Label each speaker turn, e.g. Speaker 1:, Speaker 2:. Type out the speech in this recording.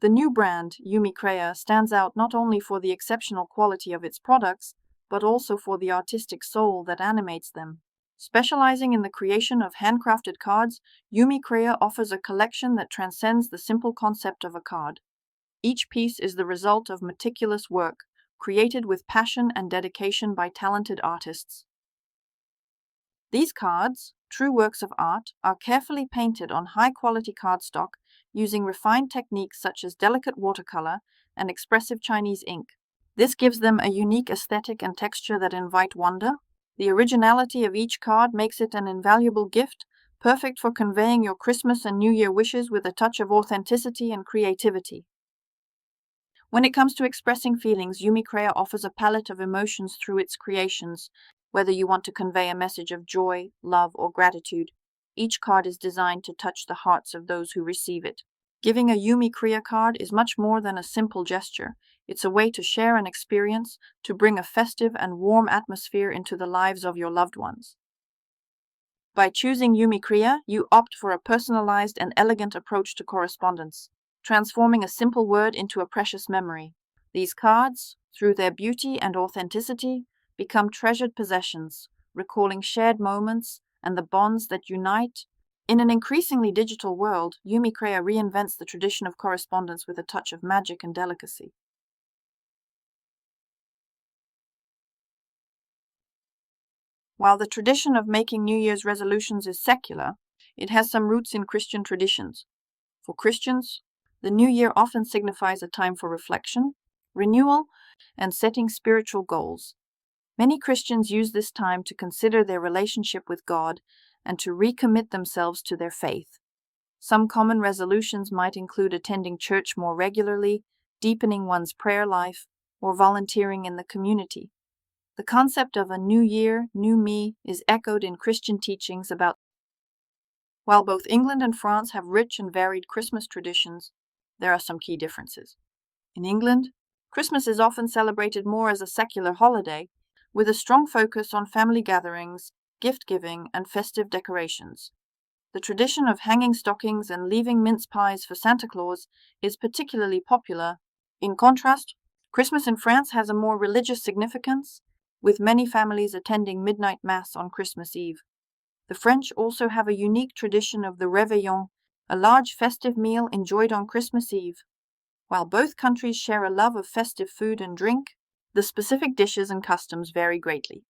Speaker 1: The new brand, Yumi Crea, stands out not only for the exceptional quality of its products, but also for the artistic soul that animates them. Specializing in the creation of handcrafted cards, Yumi Crea offers a collection that transcends the simple concept of a card. Each piece is the result of meticulous work, created with passion and dedication by talented artists. These cards, true works of art, are carefully painted on high-quality cardstock using refined techniques such as delicate watercolor and expressive Chinese ink. This gives them a unique aesthetic and texture that invite wonder. The originality of each card makes it an invaluable gift, perfect for conveying your Christmas and New Year wishes with a touch of authenticity and creativity. When it comes to expressing feelings, Yumi Crea offers a palette of emotions through its creations. Whether you want to convey a message of joy, love, or gratitude, each card is designed to touch the hearts of those who receive it. Giving a Yumi Crea card is much more than a simple gesture. It's a way to share an experience, to bring a festive and warm atmosphere into the lives of your loved ones. By choosing Yumi Crea, you opt for a personalized and elegant approach to correspondence, transforming a simple word into a precious memory. These cards, through their beauty and authenticity, become treasured possessions, recalling shared moments and the bonds that unite. In an increasingly digital world, Yumi Crea reinvents the tradition of correspondence with a touch of magic and delicacy. While the tradition of making New Year's resolutions is secular, it has some roots in Christian traditions. For Christians, the New Year often signifies a time for reflection, renewal, and setting spiritual goals. Many Christians use this time to consider their relationship with God and to recommit themselves to their faith. Some common resolutions might include attending church more regularly, deepening one's prayer life, or volunteering in the community. The concept of a new year, new me is echoed in Christian teachings about. While both England and France have rich and varied Christmas traditions, there are some key differences. In England, Christmas is often celebrated more as a secular holiday, with a strong focus on family gatherings, gift-giving, and festive decorations. The tradition of hanging stockings and leaving mince pies for Santa Claus is particularly popular. In contrast, Christmas in France has a more religious significance, with many families attending midnight mass on Christmas Eve. The French also have a unique tradition of the réveillon, a large festive meal enjoyed on Christmas Eve. While both countries share a love of festive food and drink, the specific dishes and customs vary greatly.